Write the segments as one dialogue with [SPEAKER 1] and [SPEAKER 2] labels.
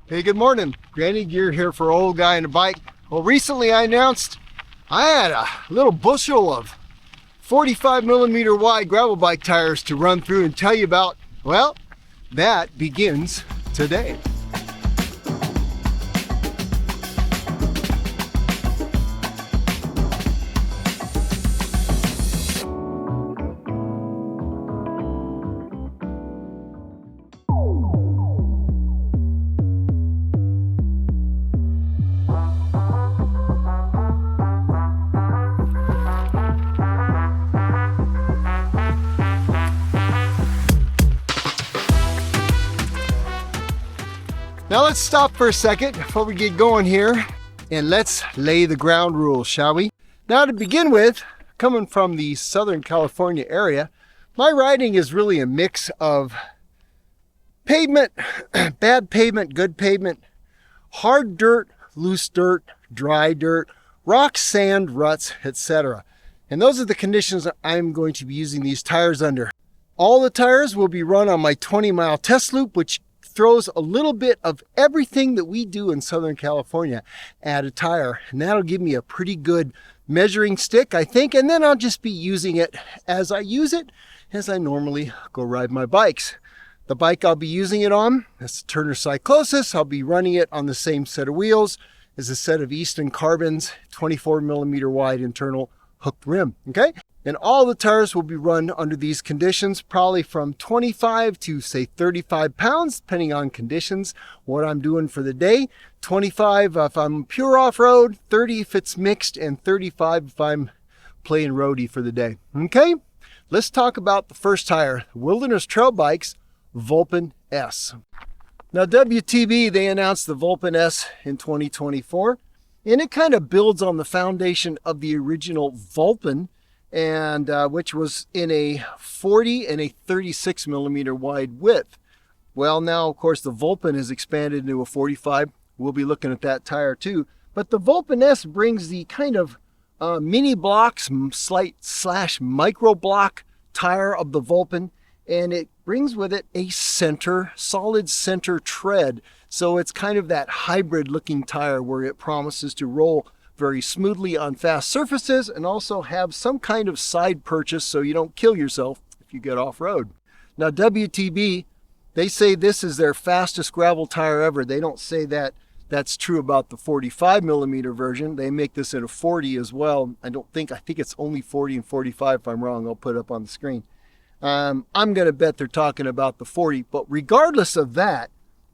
[SPEAKER 1] Hey, good morning. Granny Gear here for Old Guy on a Bike. Well, recently I announced I had a little bushel of 45 millimeter wide gravel bike tires to run through and tell you about. Well, that begins today. Now let's stop for a second before we get going here and let's lay the ground rules, shall we? Now to begin with, coming from the Southern California area, my riding is really a mix of pavement, bad pavement, good pavement, hard dirt, loose dirt, dry dirt, rock, sand, ruts, etc. And those are the conditions that I'm going to be using these tires under. All the tires will be run on my 20-mile test loop, which throws a little bit of everything that we do in Southern California at a tire, and that'll give me a pretty good measuring stick, I think, and then I'll just be using it as I use it, as I normally go ride my bikes. The bike I'll be using it on, that's the Turner Cyclosis. I'll be running it on the same set of wheels as a set of Easton Carbons 24 millimeter wide internal hooked rim, okay? And all the tires will be run under these conditions, probably from 25 to say 35 pounds, depending on conditions, what I'm doing for the day. 25 if I'm pure off-road, 30 if it's mixed, and 35 if I'm playing roadie for the day. Okay, let's talk about the first tire, Wilderness Trail Bikes Vulpine S. Now WTB, they announced the Vulpine S in 2024, and it kind of builds on the foundation of the original Vulpine, and which was in a 40 and a 36 millimeter wide width. Well, now of course the Vulpine is expanded into a 45. We'll be looking at that tire too, but the Vulpine S brings the kind of mini blocks, slight slash micro block tire of the Vulpine, and it brings with it a solid center tread, so it's kind of that hybrid looking tire where it promises to roll very smoothly on fast surfaces and also have some kind of side purchase so you don't kill yourself if you get off-road. Now WTB, they say this is their fastest gravel tire ever. They don't say that that's true about the 45 millimeter version. They make this in a 40 as well. I think it's only 40 and 45. If I'm wrong, I'll put it up on the screen. I'm gonna bet they're talking about the 40, but regardless of that,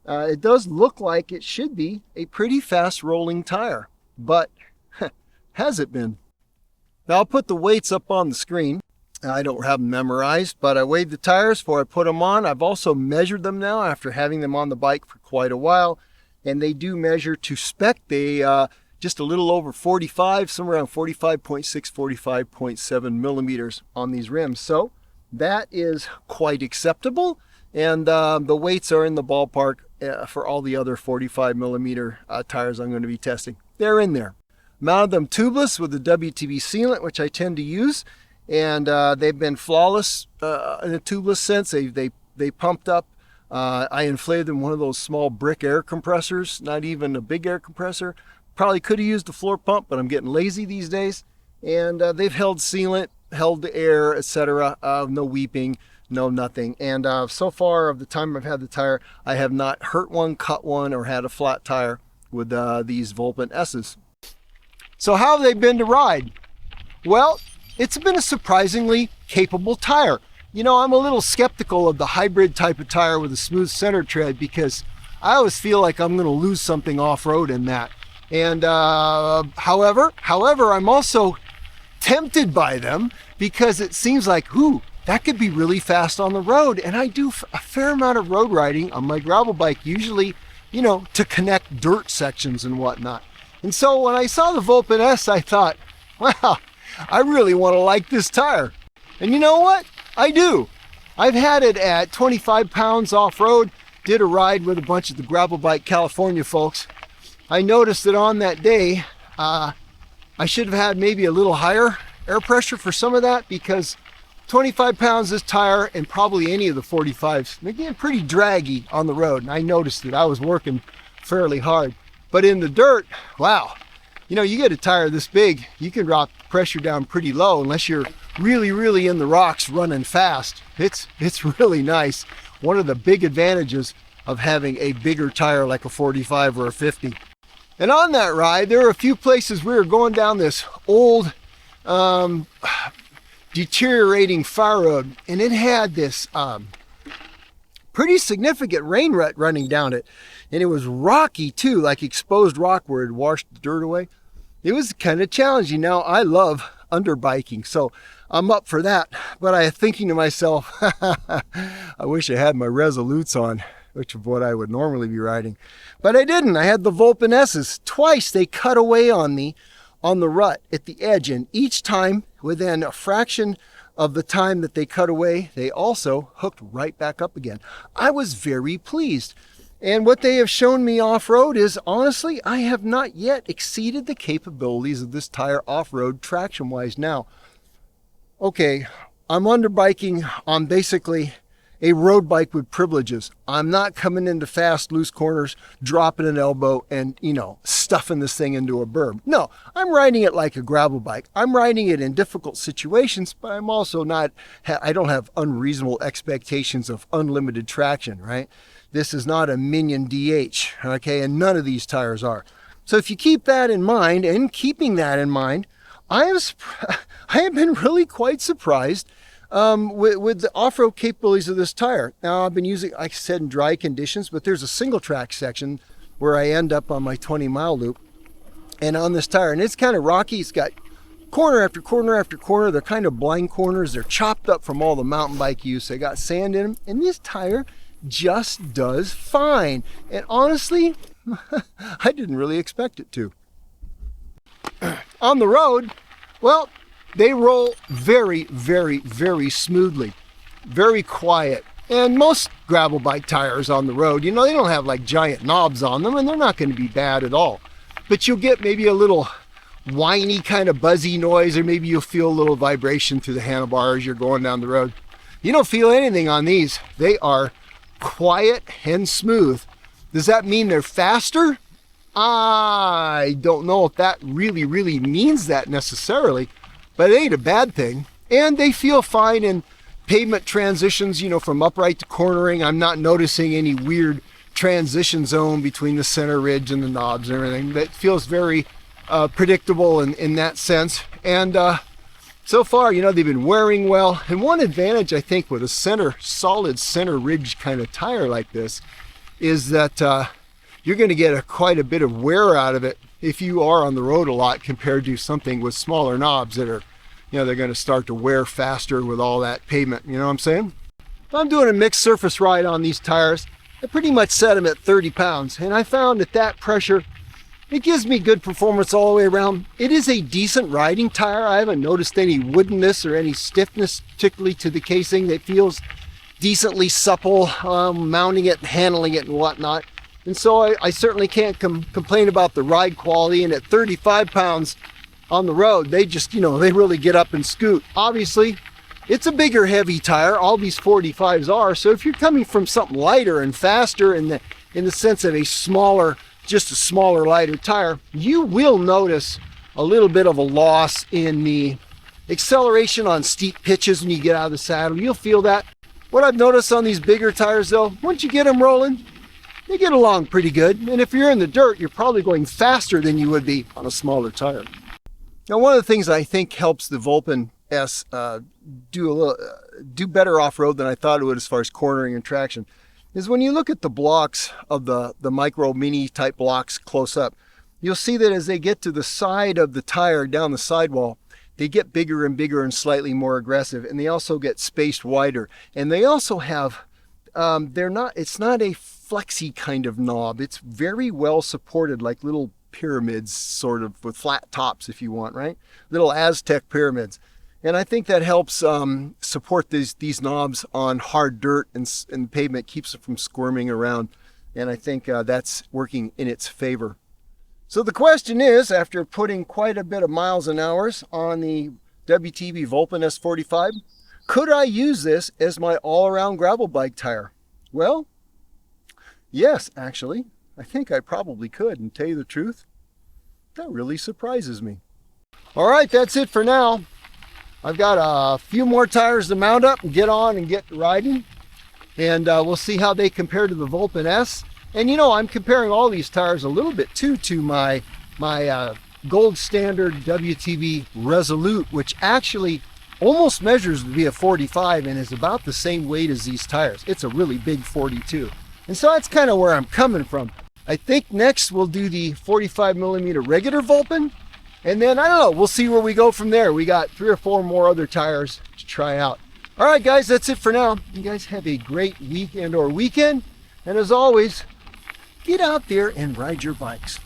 [SPEAKER 1] it does look like it should be a pretty fast rolling tire, but has it been? Now I'll put the weights up on the screen. I don't have them memorized, but I weighed the tires before I put them on. I've also measured them now after having them on the bike for quite a while, and they do measure to spec. They just a little over 45, somewhere around 45.6, 45.7 millimeters on these rims. So that is quite acceptable, and the weights are in the ballpark for all the other 45 millimeter tires I'm going to be testing. They're in there. Mounted them tubeless with the WTB sealant, which I tend to use, and they've been flawless in a tubeless sense. They pumped up. I inflated them with one of those small brick air compressors, not even a big air compressor. Probably could have used a floor pump, but I'm getting lazy these days. And they've held sealant, held the air, etc. No weeping, no nothing. And so far of the time I've had the tire, I have not hurt one, cut one, or had a flat tire with these Vulpine S's. So how have they been to ride? Well, it's been a surprisingly capable tire. You know, I'm a little skeptical of the hybrid type of tire with a smooth center tread because I always feel like I'm going to lose something off-road in that. And however, I'm also tempted by them because it seems like, ooh, that could be really fast on the road. And I do a fair amount of road riding on my gravel bike, usually, you know, to connect dirt sections and whatnot. And so when I saw the Vulpine S, I thought, wow, I really want to like this tire. And you know what? I do. I've had it at 25 pounds off-road, did a ride with a bunch of the Gravel Bike California folks. I noticed that on that day, I should have had maybe a little higher air pressure for some of that because 25 pounds this tire and probably any of the 45s, they're getting pretty draggy on the road. And I noticed that I was working fairly hard. But in the dirt, wow, you know, you get a tire this big, you can drop pressure down pretty low unless you're really in the rocks running fast. It's really nice. One of the big advantages of having a bigger tire like a 45 or a 50. And on that ride, there were a few places we were going down this old, deteriorating fire road, and it had this pretty significant rain rut running down it. And it was rocky too, like exposed rock where it washed the dirt away. It was kind of challenging. Now, I love underbiking, so I'm up for that. But I was thinking to myself, I wish I had my Resolutes on, which is what I would normally be riding. But I didn't. I had the Vulpine S's. Twice they cut away on me on the rut at the edge, and each time within a fraction of the time that they cut away, they also hooked right back up again. I was very pleased. And what they have shown me off-road is, honestly, I have not yet exceeded the capabilities of this tire off-road traction-wise. Now, okay, I'm underbiking on basically a road bike with privileges. I'm not coming into fast, loose corners, dropping an elbow and, you know, stuffing this thing into a berm. No, I'm riding it like a gravel bike. I'm riding it in difficult situations, but I'm also not, I don't have unreasonable expectations of unlimited traction, right? This is not a Minion DH, okay? And none of these tires are. So if you keep that in mind, and keeping that in mind, I have been really quite surprised with the off-road capabilities of this tire. Now, I've been using, like I said, in dry conditions, but there's a single track section where I end up on my 20-mile loop and on this tire, and it's kind of rocky. It's got corner after corner after corner. They're kind of blind corners. They're chopped up from all the mountain bike use. They got sand in them, and this tire just does fine. And honestly, I didn't really expect it to. On the road, well, they roll very smoothly, very quiet. And most gravel bike tires on the road, you know, they don't have like giant knobs on them, and they're not going to be bad at all. But you'll get maybe a little whiny kind of buzzy noise, or maybe you'll feel a little vibration through the handlebar as you're going down the road. You don't feel anything on these. They are quiet and smooth. Does that mean they're faster? I don't know if that really means that necessarily, but it ain't a bad thing. And they feel fine in pavement transitions, you know, from upright to cornering. I'm not noticing any weird transition zone between the center ridge and the knobs and everything. That feels very predictable in that sense. And so far, you know, they've been wearing well. And one advantage, I think, with a solid center ridge kind of tire like this is that you're going to get quite a bit of wear out of it if you are on the road a lot compared to something with smaller knobs that are, you know, they're going to start to wear faster with all that pavement. You know what I'm saying? If I'm doing a mixed surface ride on these tires, I pretty much set them at 30 pounds. And I found that pressure, it gives me good performance all the way around. It is a decent riding tire. I haven't noticed any woodenness or any stiffness, particularly to the casing. That feels decently supple, mounting it, handling it and whatnot. And so I certainly can't complain about the ride quality. And at 35 pounds on the road, they just, you know, they really get up and scoot. Obviously, it's a bigger, heavy tire. All these 45s are. So if you're coming from something lighter and faster in the sense of a smaller, just a smaller, lighter tire, you will notice a little bit of a loss in the acceleration on steep pitches when you get out of the saddle. You'll feel that. What I've noticed on these bigger tires though, once you get them rolling, they get along pretty good. And if you're in the dirt, you're probably going faster than you would be on a smaller tire. Now, one of the things I think helps the Vulpine S do better off-road than I thought it would as far as cornering and traction is when you look at the blocks of the micro mini type blocks close up, you'll see that as they get to the side of the tire down the sidewall, they get bigger and bigger and slightly more aggressive, and they also get spaced wider. And they also have, it's not a flexy kind of knob. It's very well supported, like little pyramids, sort of with flat tops if you want, right? Little Aztec pyramids. And I think that helps support these knobs on hard dirt and pavement, keeps it from squirming around. And I think that's working in its favor. So the question is, after putting quite a bit of miles and hours on the WTB Vulpine S45, could I use this as my all-around gravel bike tire? Well, yes, actually. I think I probably could, and tell you the truth, that really surprises me. All right, that's it for now. I've got a few more tires to mount up and get on and get riding. And we'll see how they compare to the Vulpine S. And you know, I'm comparing all these tires a little bit too to my gold standard WTB Resolute, which actually almost measures to be a 45 and is about the same weight as these tires. It's a really big 42. And so that's kind of where I'm coming from. I think next we'll do the 45 millimeter regular Vulpine. And then, I don't know, we'll see where we go from there. We got 3 or 4 more other tires to try out. All right, guys, that's it for now. You guys have a great weekend or weekend. And as always, get out there and ride your bikes.